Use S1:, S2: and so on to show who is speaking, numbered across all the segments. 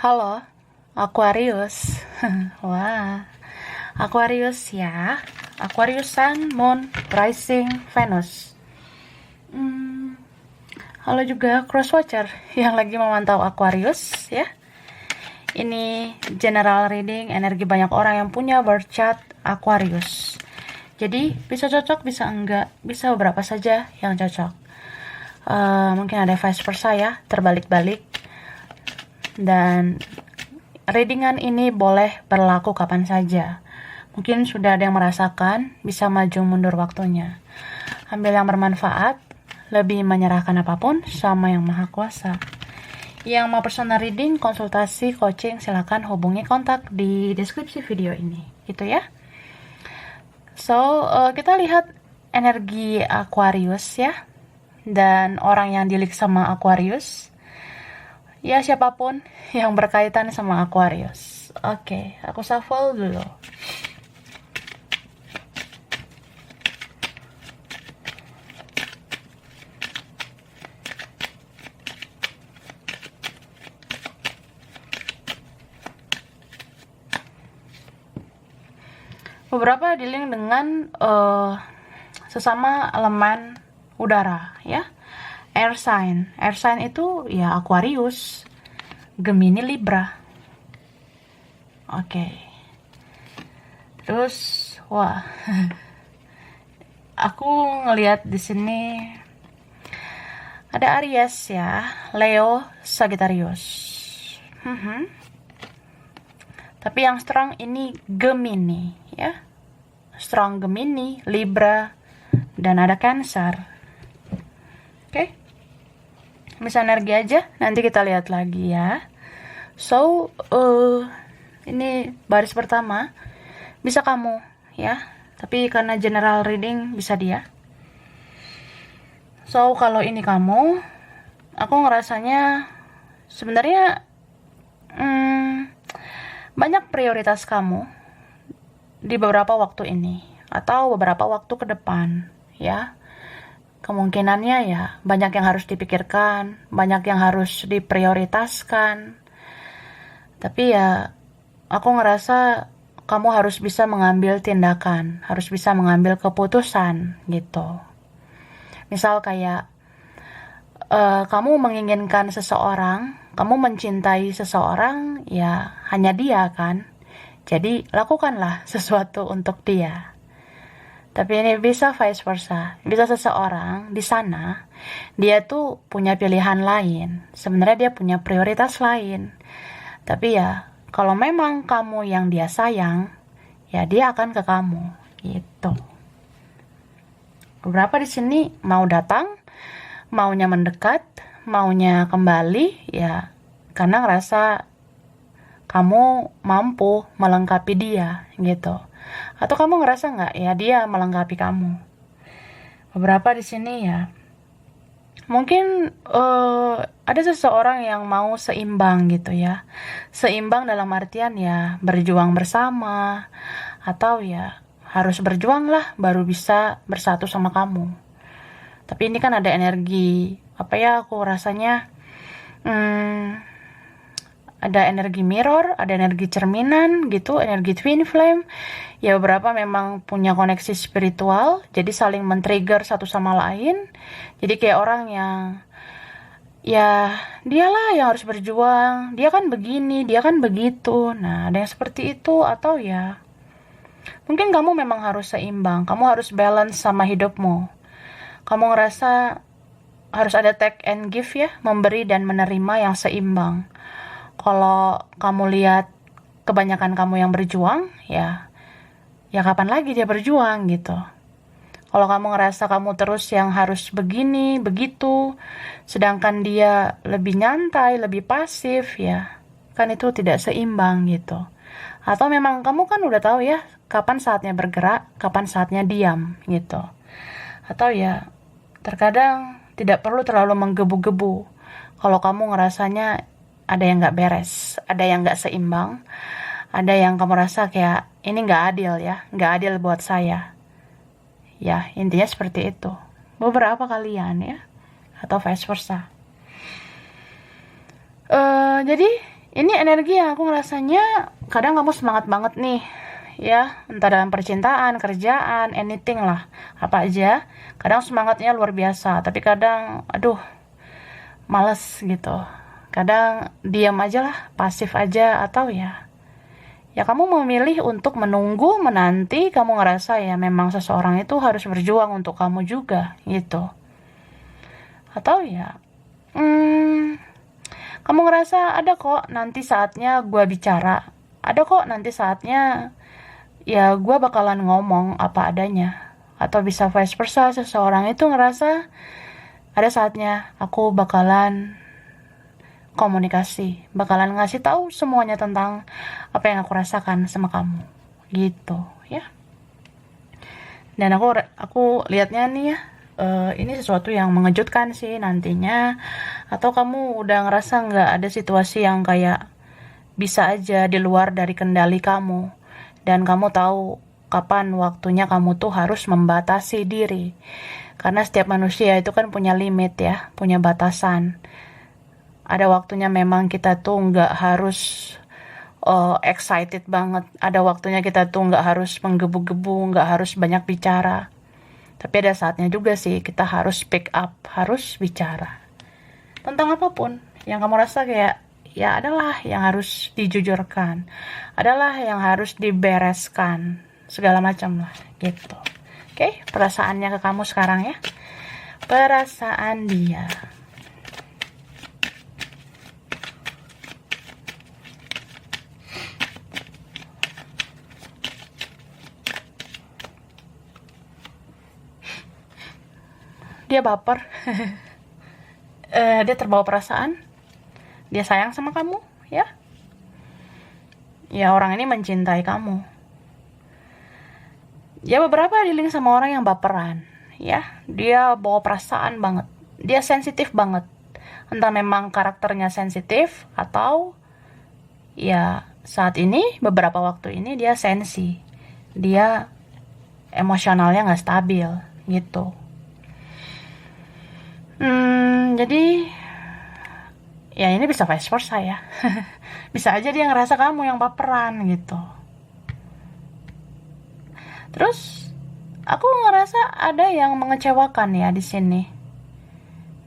S1: Halo, Aquarius. Wah, Aquarius ya. Aquarius Sun, Moon, Rising, Venus. Hmm, Halo juga Crosswatcher yang lagi memantau Aquarius ya. Ini general reading energi banyak orang yang punya birth chart Aquarius. Jadi bisa cocok, bisa enggak, bisa beberapa saja yang cocok. Mungkin ada vice versa ya, terbalik-balik. Dan readingan ini boleh berlaku kapan saja. Mungkin sudah ada yang merasakan, bisa maju mundur waktunya. Ambil yang bermanfaat, lebih menyerahkan apapun sama yang maha kuasa. Yang mau personal reading, konsultasi, coaching, silakan hubungi kontak di deskripsi video ini. Gitu ya. So, kita lihat energi Aquarius ya. Dan orang yang dilik sama Aquarius. Ya, siapapun yang berkaitan sama Aquarius. Oke, aku shuffle dulu. Beberapa dealing dengan sesama elemen udara ya. Air sign. Air sign itu ya Aquarius, Gemini, Libra. Oke. Terus wah. Aku ngelihat di sini ada Aries ya, Leo, Sagittarius. Tapi yang strong ini Gemini ya. Strong Gemini, Libra, dan ada Cancer. Oke. Bisa energi aja, nanti kita lihat lagi ya. So, ini baris pertama bisa kamu ya. Tapi karena general reading bisa dia. So, kalau ini kamu, aku ngerasanya sebenarnya banyak prioritas kamu di beberapa waktu ini atau beberapa waktu ke depan ya. Kemungkinannya ya banyak yang harus dipikirkan, banyak yang harus diprioritaskan. Tapi ya aku ngerasa kamu harus bisa mengambil tindakan, harus bisa mengambil keputusan gitu. Misal kayak kamu menginginkan seseorang, kamu mencintai seseorang, ya hanya dia kan. Jadi lakukanlah sesuatu untuk dia. Tapi ini bisa vice versa. Bisa seseorang di sana, dia tuh punya pilihan lain. Sebenarnya dia punya prioritas lain. Tapi ya, kalau memang kamu yang dia sayang, ya dia akan ke kamu. Gitu. Beberapa di sini mau datang, maunya mendekat, maunya kembali, ya karena ngerasa kamu mampu melengkapi dia, gitu. Atau kamu ngerasa nggak ya dia melengkapi kamu? Beberapa di sini ya, mungkin ada seseorang yang mau seimbang gitu ya. Seimbang dalam artian ya berjuang bersama, atau ya harus berjuang lah baru bisa bersatu sama kamu. Tapi ini kan ada energi, apa ya aku rasanya, ada energi mirror, ada energi cerminan gitu, energi twin flame. Ya beberapa memang punya koneksi spiritual, jadi saling men-trigger satu sama lain. Jadi kayak orang yang ya dialah yang harus berjuang, dia kan begini, dia kan begitu. Nah, ada yang seperti itu. Atau ya mungkin kamu memang harus seimbang, kamu harus balance sama hidupmu. Kamu ngerasa harus ada take and give ya, memberi dan menerima yang seimbang. Kalau kamu lihat kebanyakan kamu yang berjuang, ya kapan lagi dia berjuang gitu. Kalau kamu ngerasa kamu terus yang harus begini, begitu, sedangkan dia lebih nyantai, lebih pasif, ya kan itu tidak seimbang gitu. Atau memang kamu kan udah tahu ya, kapan saatnya bergerak, kapan saatnya diam gitu. Atau ya terkadang tidak perlu terlalu menggebu-gebu. Kalau kamu ngerasanya ada yang gak beres, ada yang gak seimbang, ada yang kamu rasa kayak ini gak adil ya, gak adil buat saya. Ya intinya seperti itu. Beberapa kalian ya, atau vice versa. Jadi Ini energi yang aku ngerasanya kadang kamu semangat banget nih, ya, entah dalam percintaan, kerjaan, anything lah, apa aja. Kadang semangatnya luar biasa, tapi kadang, aduh, males gitu. Kadang diam aja lah, pasif aja, atau ya kamu memilih untuk menunggu, menanti, kamu ngerasa ya memang seseorang itu harus berjuang untuk kamu juga, gitu. Atau kamu ngerasa ada kok nanti saatnya gue bicara, ada kok nanti saatnya ya gue bakalan ngomong apa adanya. Atau bisa vice versa, seseorang itu ngerasa ada saatnya aku bakalan komunikasi, bakalan ngasih tahu semuanya tentang apa yang aku rasakan sama kamu, gitu ya. Dan aku lihatnya nih ya, ini sesuatu yang mengejutkan sih nantinya. Atau kamu udah ngerasa nggak ada situasi yang kayak bisa aja di luar dari kendali kamu, dan kamu tahu kapan waktunya kamu tuh harus membatasi diri. Karena setiap manusia itu kan punya limit ya, punya batasan. Ada waktunya memang kita tuh nggak harus excited banget. Ada waktunya kita tuh nggak harus menggebu-gebu, nggak harus banyak bicara. Tapi ada saatnya juga sih kita harus speak up, harus bicara. Tentang apapun yang kamu rasa kayak, ya adalah yang harus dijujurkan. Adalah yang harus dibereskan. Segala macam lah, gitu. Oke, perasaannya ke kamu sekarang ya. Perasaan dia. Dia baper. Dia terbawa perasaan. Dia sayang sama kamu, ya. Ya, orang ini mencintai kamu. Ya, beberapa di-link sama orang yang baperan, ya. Dia bawa perasaan banget. Dia sensitif banget. Entah memang karakternya sensitif atau ya saat ini, beberapa waktu ini dia sensi. Dia emosionalnya nggak stabil, gitu. Jadi ya ini bisa vice versa ya. Bisa aja dia ngerasa kamu yang baperan gitu. Terus aku ngerasa ada yang mengecewakan ya di sini.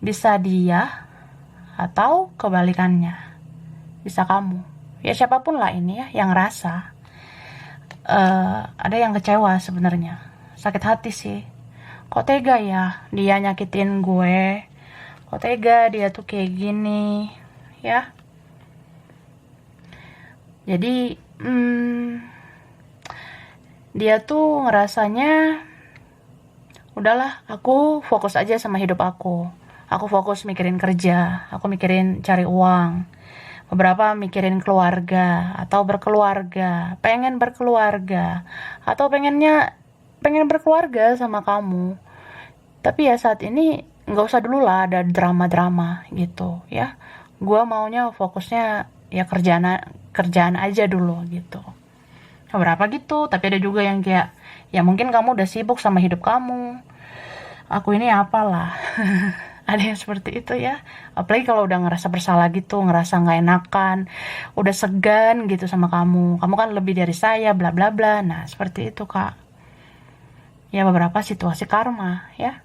S1: Bisa dia atau kebalikannya. Bisa kamu. Ya siapapun lah ini ya yang ngerasa. Ada yang kecewa sebenarnya. Sakit hati sih. Kok tega ya dia nyakitin gue? Kok tega dia tuh kayak gini? Ya. Jadi dia tuh ngerasanya udahlah, aku fokus aja sama hidup aku. Aku fokus mikirin kerja, aku mikirin cari uang. Beberapa mikirin keluarga atau berkeluarga, pengen berkeluarga atau pengen berkeluarga sama kamu. Tapi ya saat ini nggak usah dulu lah ada drama-drama gitu ya. Gua maunya fokusnya ya kerjaan aja dulu gitu. Beberapa gitu, tapi ada juga yang kayak ya mungkin kamu udah sibuk sama hidup kamu. Aku ini apalah. Ada yang seperti itu ya. Apalagi kalau udah ngerasa bersalah gitu, ngerasa nggak enakan, udah segan gitu sama kamu. Kamu kan lebih dari saya, bla bla bla. Nah seperti itu kak. Ya beberapa situasi karma ya.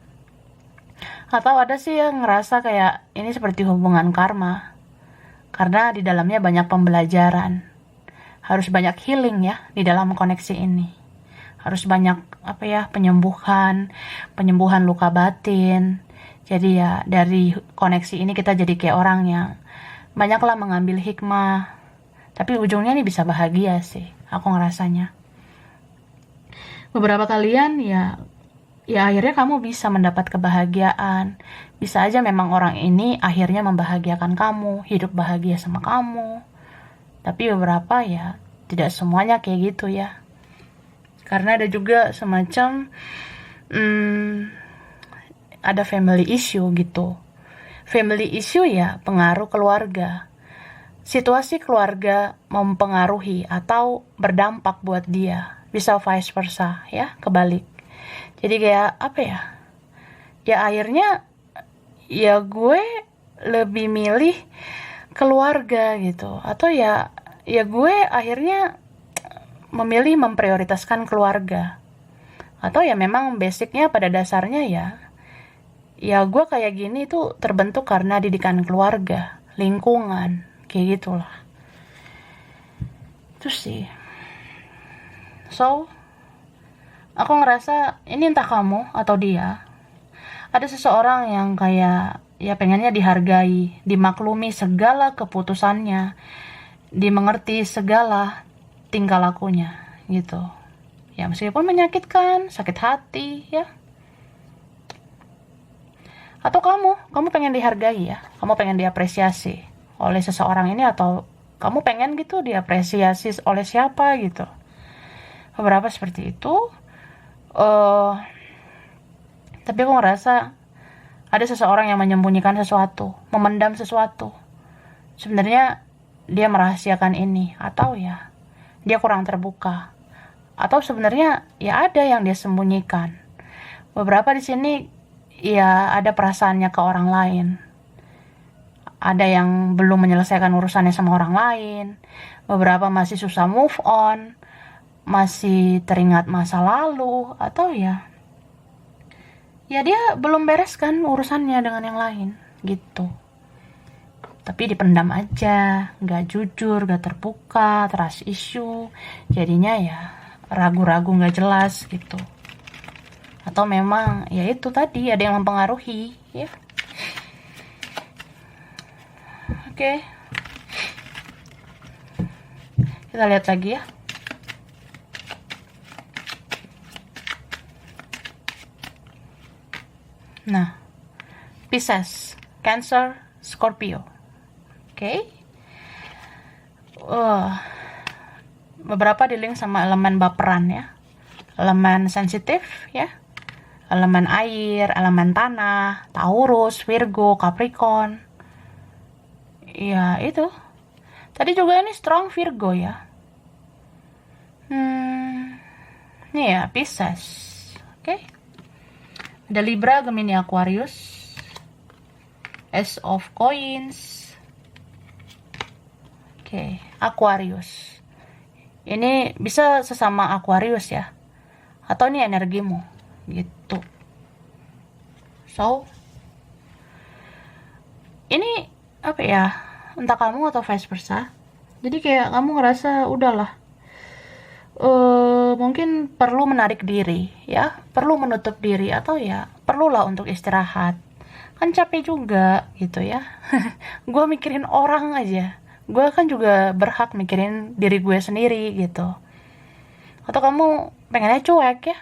S1: Atau ada sih yang ngerasa kayak ini seperti hubungan karma. Karena di dalamnya banyak pembelajaran. Harus banyak healing ya di dalam koneksi ini. Harus banyak penyembuhan luka batin. Jadi ya dari koneksi ini kita jadi kayak orang yang banyaklah mengambil hikmah. Tapi ujungnya nih bisa bahagia sih, aku ngerasanya. Beberapa kalian ya akhirnya kamu bisa mendapat kebahagiaan. Bisa aja memang orang ini akhirnya membahagiakan kamu, hidup bahagia sama kamu. Tapi beberapa ya tidak semuanya kayak gitu ya. Karena ada juga semacam ada family issue gitu. Family issue ya pengaruh keluarga. Situasi keluarga mempengaruhi atau berdampak buat dia. Bisa vice versa ya, kebalik. Jadi kayak ya akhirnya ya gue lebih milih keluarga gitu. Atau ya gue akhirnya memilih memprioritaskan keluarga. Atau ya memang basicnya pada dasarnya ya gue kayak gini tuh terbentuk karena didikan keluarga, lingkungan, kayak gitulah. Itu sih. So, aku ngerasa ini entah kamu atau dia, ada seseorang yang kayak ya pengennya dihargai, dimaklumi segala keputusannya, dimengerti segala tingkah lakunya gitu. Ya meskipun menyakitkan, sakit hati ya. Atau kamu pengen dihargai ya, kamu pengen diapresiasi oleh seseorang ini, atau kamu pengen gitu diapresiasi oleh siapa gitu. Beberapa seperti itu. Tapi aku ngerasa ada seseorang yang menyembunyikan sesuatu, memendam sesuatu. Sebenarnya dia merahasiakan ini, atau ya dia kurang terbuka, atau sebenarnya ya ada yang dia sembunyikan. Beberapa di sini ya ada perasaannya ke orang lain. Ada yang belum menyelesaikan urusannya sama orang lain. Beberapa masih susah move on, masih teringat masa lalu, atau ya dia belum bereskan urusannya dengan yang lain gitu. Tapi dipendam aja, gak jujur, gak terbuka, trust issue. Jadinya ya ragu-ragu gak jelas gitu. Atau memang ya itu tadi ada yang mempengaruhi ya. Oke. Kita lihat lagi ya. Nah, Pisces, Cancer, Scorpio. Oke. Beberapa di-link sama elemen baperan ya. Elemen sensitif ya. Elemen air, elemen tanah, Taurus, Virgo, Capricorn. Ya, itu. Tadi juga ini strong Virgo ya. Ini ya, Pisces. Oke. Ada Libra, Gemini, Aquarius. Ace of Coins. Oke, Aquarius. Ini bisa sesama Aquarius ya. Atau ini energimu gitu. So, ini apa ya? Entah kamu atau vice versa. Jadi kayak kamu ngerasa udahlah. Mungkin perlu menarik diri ya, perlu menutup diri, atau ya perlulah untuk istirahat. Kan capek juga gitu ya. Gue mikirin orang aja. Gue kan juga berhak mikirin diri gue sendiri gitu. Atau kamu pengennya cuek ya.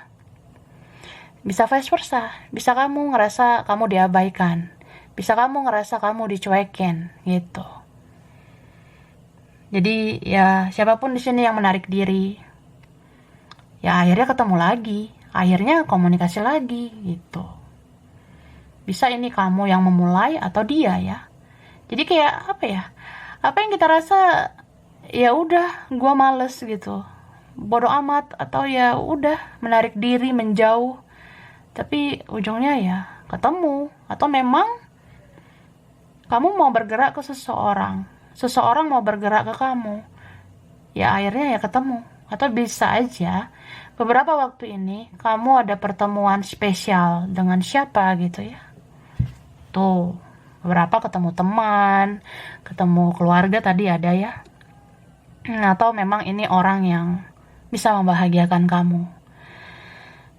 S1: Bisa vice versa. Bisa kamu ngerasa kamu diabaikan. Bisa kamu ngerasa kamu dicuekin gitu. Jadi ya siapapun di sini yang menarik diri, ya akhirnya ketemu lagi, akhirnya komunikasi lagi gitu. Bisa ini kamu yang memulai atau dia ya. Jadi kayak apa ya? Apa yang kita rasa ya udah gue males gitu, bodoh amat, atau ya udah menarik diri menjauh. Tapi ujungnya ya ketemu, atau memang kamu mau bergerak ke seseorang, seseorang mau bergerak ke kamu. Ya akhirnya ya ketemu. Atau bisa aja beberapa waktu ini kamu ada pertemuan spesial dengan siapa gitu ya. Tuh, beberapa ketemu teman, ketemu keluarga tadi ada ya. Atau memang ini orang yang bisa membahagiakan kamu.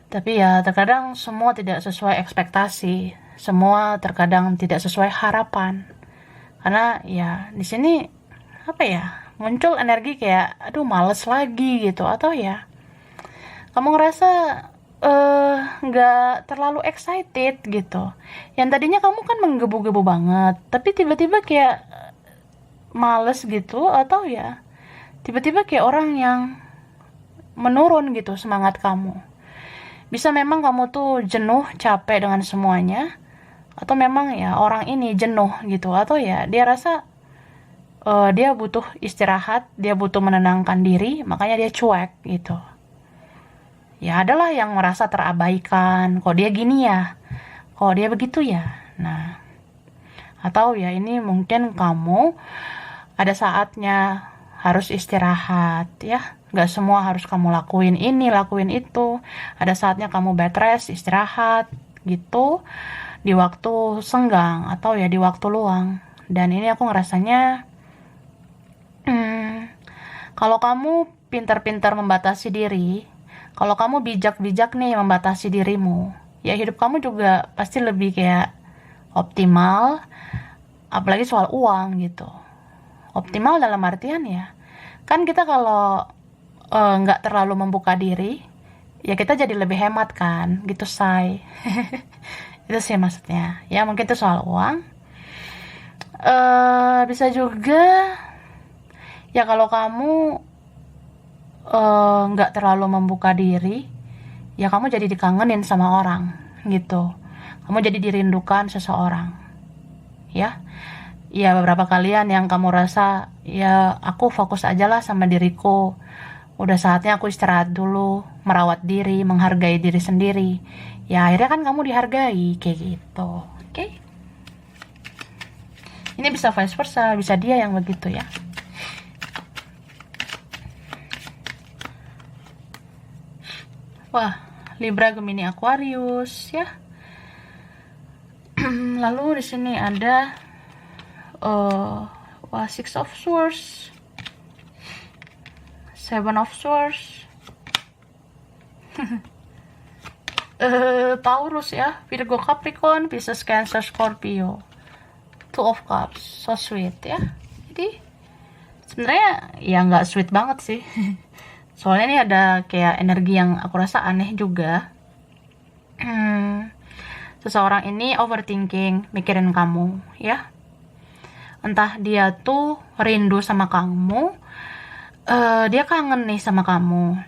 S1: Tapi ya terkadang semua tidak sesuai ekspektasi, semua terkadang tidak sesuai harapan. Karena ya di sini apa ya, muncul energi kayak aduh males lagi gitu, atau ya kamu ngerasa nggak terlalu excited gitu. Yang tadinya kamu kan menggebu-gebu banget, tapi tiba-tiba kayak males gitu, atau ya tiba-tiba kayak orang yang menurun gitu semangat kamu. Bisa memang kamu tuh jenuh, capek dengan semuanya, atau memang ya orang ini jenuh gitu, atau ya dia rasa dia butuh istirahat, dia butuh menenangkan diri, makanya dia cuek gitu. Ya adalah yang merasa terabaikan, kok dia gini ya, kok dia begitu ya. Nah, Atau ya ini mungkin kamu ada saatnya harus istirahat ya. Gak semua harus kamu lakuin ini, lakuin itu. Ada saatnya kamu bed rest, istirahat gitu di waktu senggang atau ya di waktu luang. Dan ini aku ngerasanya kalau kamu pintar-pintar membatasi diri, kalau kamu bijak-bijak nih membatasi dirimu, ya hidup kamu juga pasti lebih kayak optimal, apalagi soal uang gitu. Optimal dalam artian ya, kan kita kalau nggak terlalu membuka diri, ya kita jadi lebih hemat kan, gitu say. Itu sih maksudnya. Ya mungkin itu soal uang. Bisa juga, ya kalau kamu nggak terlalu membuka diri, ya kamu jadi dikangenin sama orang gitu. Kamu jadi dirindukan seseorang, ya. Ya beberapa kalian yang kamu rasa, ya aku fokus aja lah sama diriku. Udah saatnya aku istirahat dulu, merawat diri, menghargai diri sendiri. Ya akhirnya kan kamu dihargai, kayak gitu. Oke? Ini bisa vice versa, bisa dia yang begitu ya. Wah, Libra, Gemini, Aquarius ya. Lalu di sini ada Six of Swords, Seven of Swords, Taurus ya, Virgo, Capricorn, Pisces, Cancer, Scorpio, Two of Cups, so sweet ya. Jadi sebenarnya ya nggak sweet banget sih. Soalnya ini ada kayak energi yang aku rasa aneh juga. Seseorang ini overthinking, mikirin kamu ya. Entah dia tuh rindu sama kamu, dia kangen nih sama kamu.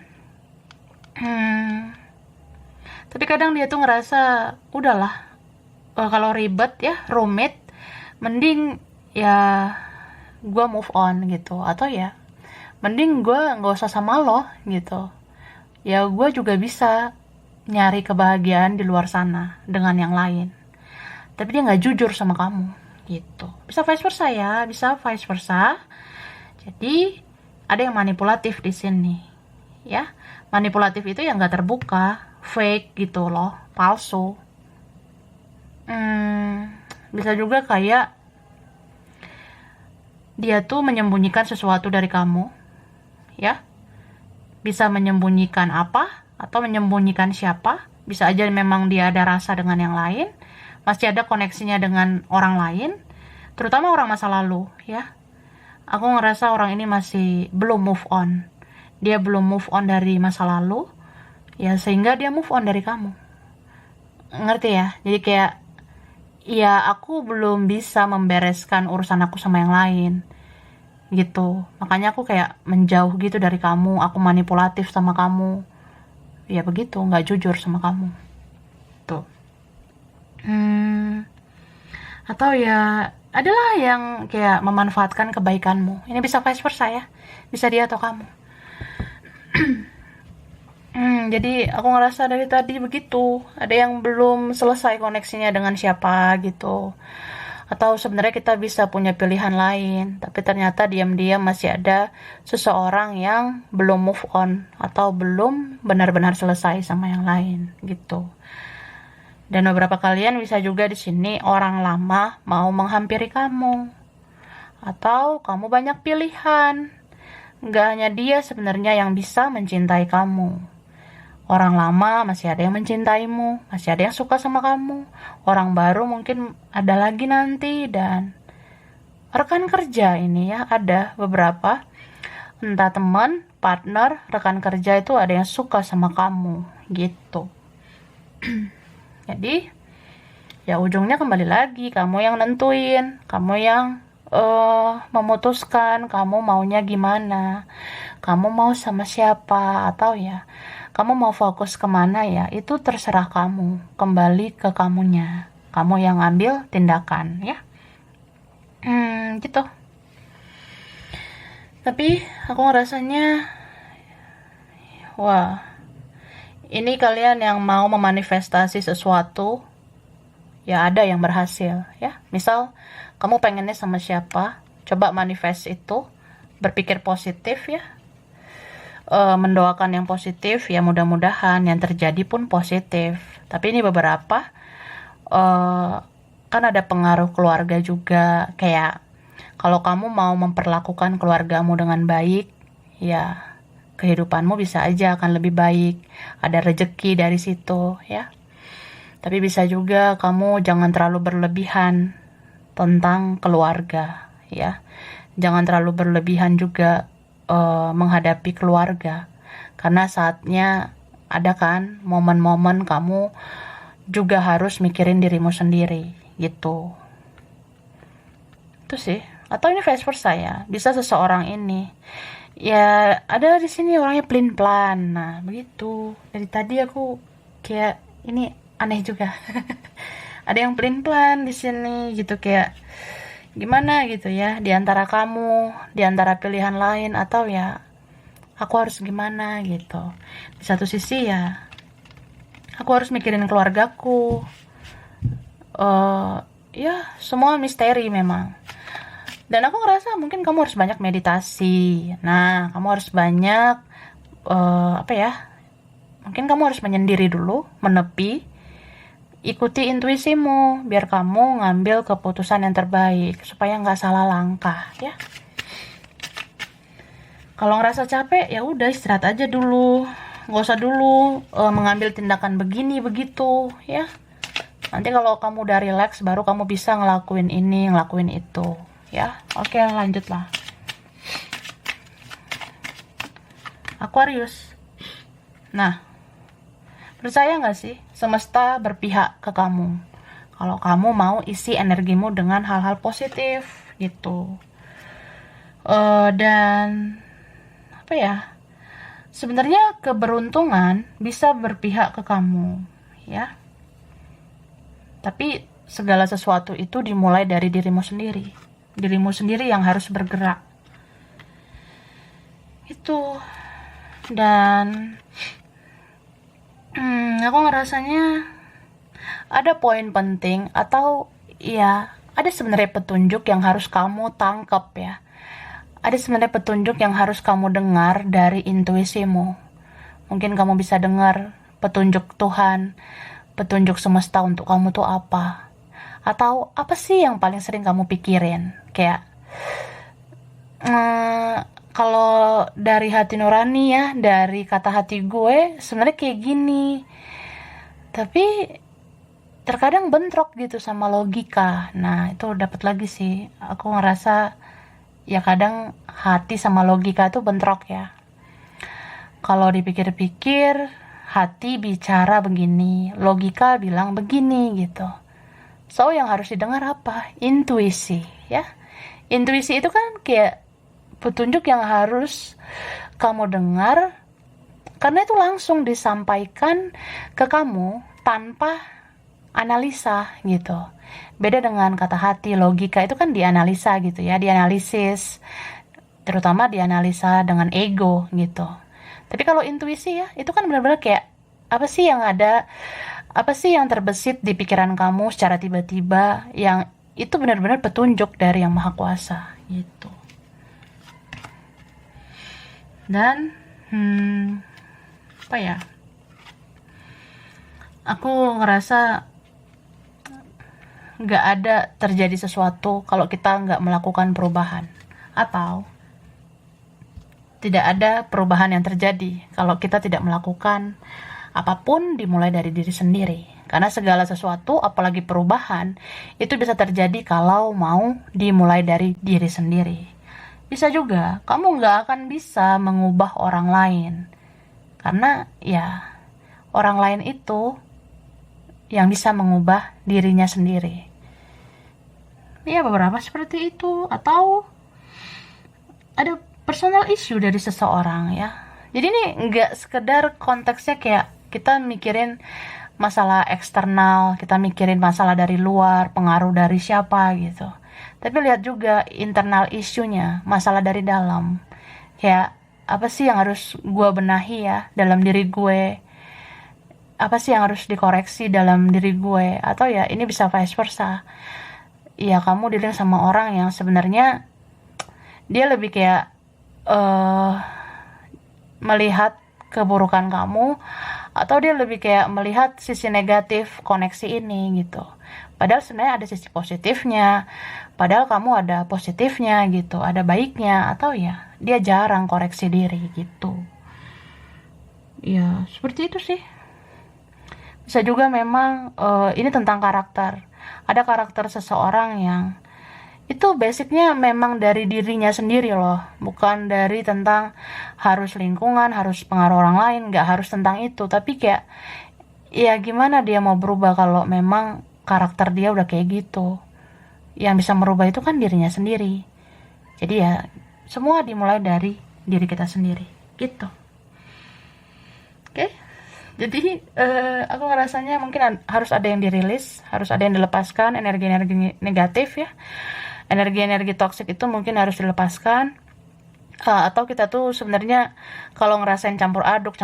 S1: Tapi kadang dia tuh ngerasa udahlah, kalau ribet ya, rumit, mending ya gue move on gitu. Atau ya mending gue nggak usah sama lo gitu. Ya gue juga bisa nyari kebahagiaan di luar sana dengan yang lain. Tapi dia nggak jujur sama kamu gitu. Bisa vice versa ya, bisa vice versa. Jadi ada yang manipulatif di sini ya. Manipulatif itu yang nggak terbuka, fake gitu loh, palsu. Bisa juga kayak dia tuh menyembunyikan sesuatu dari kamu ya. Bisa menyembunyikan apa atau menyembunyikan siapa. Bisa aja memang dia ada rasa dengan yang lain, masih ada koneksinya dengan orang lain, terutama orang masa lalu ya. Aku ngerasa orang ini masih belum move on. Dia belum move on dari masa lalu ya, sehingga dia move on dari kamu. Ngerti ya? Jadi kayak ya aku belum bisa membereskan urusan aku sama yang lain gitu. Makanya aku kayak menjauh gitu dari kamu. Aku manipulatif sama kamu. Ya begitu, nggak jujur sama kamu. Tuh. Atau ya adalah yang kayak memanfaatkan kebaikanmu. Ini bisa vice versa ya. Bisa dia atau kamu. Jadi aku ngerasa dari tadi begitu. Ada yang belum selesai koneksinya dengan siapa gitu. Atau sebenarnya kita bisa punya pilihan lain, tapi ternyata diam-diam masih ada seseorang yang belum move on atau belum benar-benar selesai sama yang lain gitu. Dan beberapa kalian bisa juga di sini orang lama mau menghampiri kamu, atau kamu banyak pilihan. Nggak hanya dia sebenarnya yang bisa mencintai kamu. Orang lama masih ada yang mencintaimu, masih ada yang suka sama kamu. Orang baru mungkin ada lagi nanti. Dan rekan kerja ini ya, ada beberapa, entah teman, partner, rekan kerja itu ada yang suka sama kamu gitu. Jadi ya ujungnya kembali lagi kamu yang nentuin, kamu yang memutuskan kamu maunya gimana, kamu mau sama siapa, atau ya kamu mau fokus kemana, ya itu terserah kamu, kembali ke kamunya, kamu yang ambil tindakan ya. Gitu. Tapi aku ngerasanya wah, ini kalian yang mau memanifestasi sesuatu ya ada yang berhasil ya. Misal kamu pengennya sama siapa, coba manifest itu, berpikir positif ya, mendoakan yang positif ya, mudah-mudahan yang terjadi pun positif. Tapi ini beberapa kan ada pengaruh keluarga juga, kayak kalau kamu mau memperlakukan keluargamu dengan baik, ya kehidupanmu bisa aja akan lebih baik, ada rezeki dari situ ya. Tapi bisa juga kamu jangan terlalu berlebihan tentang keluarga ya. Jangan terlalu berlebihan juga menghadapi keluarga, karena saatnya ada kan momen-momen kamu juga harus mikirin dirimu sendiri gitu. Itu sih. Atau ini vice versa ya. Bisa seseorang ini ya ada di sini orangnya pelin plan. Nah, begitu. Dari tadi aku kayak ini aneh juga. Ada yang pelin plan di sini gitu, kayak gimana gitu ya, di antara kamu, di antara pilihan lain, atau ya aku harus gimana gitu. Di satu sisi ya aku harus mikirin keluargaku. Ya semua misteri memang. Dan aku ngerasa mungkin kamu harus banyak meditasi. Nah, kamu harus banyak apa ya? Mungkin kamu harus menyendiri dulu, menepi, ikuti intuisimu biar kamu ngambil keputusan yang terbaik supaya nggak salah langkah ya. Kalau ngerasa capek ya udah istirahat aja dulu, nggak usah dulu mengambil tindakan begini begitu ya. Nanti kalau kamu udah relax baru kamu bisa ngelakuin ini, ngelakuin itu ya. Oke, lanjutlah. Aquarius. Nah, percaya nggak sih semesta berpihak ke kamu kalau kamu mau isi energimu dengan hal-hal positif gitu. Dan apa ya, sebenarnya keberuntungan bisa berpihak ke kamu ya, tapi segala sesuatu itu dimulai dari dirimu sendiri. Dirimu sendiri yang harus bergerak itu. Dan aku ngerasanya ada poin penting, atau ya ada sebenarnya petunjuk yang harus kamu tangkap ya. Ada sebenarnya petunjuk yang harus kamu dengar dari intuisimu. Mungkin kamu bisa dengar petunjuk Tuhan, petunjuk semesta untuk kamu tuh apa. Atau apa sih yang paling sering kamu pikirin? Kayak kalau dari hati nurani ya, dari kata hati gue sebenarnya kayak gini, tapi terkadang bentrok gitu sama logika. Nah, itu dapat lagi sih. Aku ngerasa ya kadang hati sama logika itu bentrok ya. Kalau dipikir-pikir, hati bicara begini, logika bilang begini gitu. So, yang harus didengar apa? Intuisi ya. Intuisi itu kan kayak petunjuk yang harus kamu dengar, karena itu langsung disampaikan ke kamu tanpa analisa gitu. Beda dengan kata hati, logika itu kan dianalisa gitu ya, dianalisis, terutama dianalisa dengan ego gitu. Tapi kalau intuisi ya, itu kan benar-benar kayak apa sih yang ada, apa sih yang terbesit di pikiran kamu secara tiba-tiba, yang itu benar-benar petunjuk dari Yang Maha Kuasa gitu. Dan apa ya, aku ngerasa nggak ada terjadi sesuatu kalau kita nggak melakukan perubahan, atau tidak ada perubahan yang terjadi kalau kita tidak melakukan apapun dimulai dari diri sendiri. Karena segala sesuatu, apalagi perubahan, itu bisa terjadi kalau mau dimulai dari diri sendiri. Bisa juga kamu nggak akan bisa mengubah orang lain, karena ya orang lain itu yang bisa mengubah dirinya sendiri. Ya beberapa seperti itu. Atau ada personal issue dari seseorang ya. Jadi ini nggak sekedar konteksnya kayak kita mikirin masalah eksternal, kita mikirin masalah dari luar, pengaruh dari siapa gitu. Tapi lihat juga internal isunya, masalah dari dalam. Kayak apa sih yang harus gue benahi ya dalam diri gue? apa sih yang harus dikoreksi dalam diri gue, atau ya ini bisa vice versa. Ya kamu dealing sama orang yang sebenarnya dia lebih kayak melihat keburukan kamu, atau dia lebih kayak melihat sisi negatif koneksi ini gitu. Padahal sebenarnya ada sisi positifnya, padahal kamu ada positifnya gitu, ada baiknya, atau ya dia jarang koreksi diri gitu. Ya seperti itu sih. Bisa juga memang ini tentang karakter. Ada karakter seseorang yang itu basicnya memang dari dirinya sendiri loh, bukan dari tentang harus lingkungan, harus pengaruh orang lain, nggak harus tentang itu, tapi kayak ya gimana dia mau berubah kalau memang karakter dia udah kayak gitu. Yang bisa merubah itu kan dirinya sendiri. Jadi ya semua dimulai dari diri kita sendiri gitu. Oke. Jadi aku ngerasanya mungkin harus ada yang dirilis, harus ada yang dilepaskan, energi-energi negatif ya. Energi-energi toksik itu mungkin harus dilepaskan. Atau kita tuh sebenarnya kalau ngerasain campur aduk,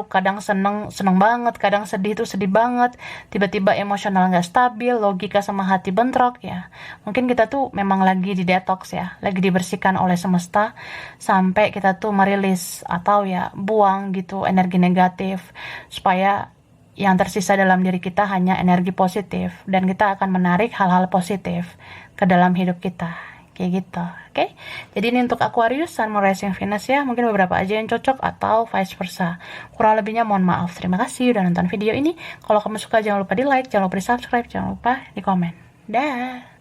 S1: kadang seneng banget, kadang sedih tuh sedih banget, tiba-tiba emosional nggak stabil, logika sama hati bentrok ya. Mungkin kita tuh memang lagi di detox ya, lagi dibersihkan oleh semesta sampai kita tuh merilis atau ya buang gitu energi negatif, supaya yang tersisa dalam diri kita hanya energi positif, dan kita akan menarik hal-hal positif ke dalam hidup kita. Kayak gitu, oke? Jadi ini untuk Aquarius, Sun, Moon, Rising, Venus ya. Mungkin beberapa aja yang cocok atau vice versa. Kurang lebihnya mohon maaf. Terima kasih udah nonton video ini. Kalau kamu suka jangan lupa di like, jangan lupa di subscribe, jangan lupa di komen. Dah.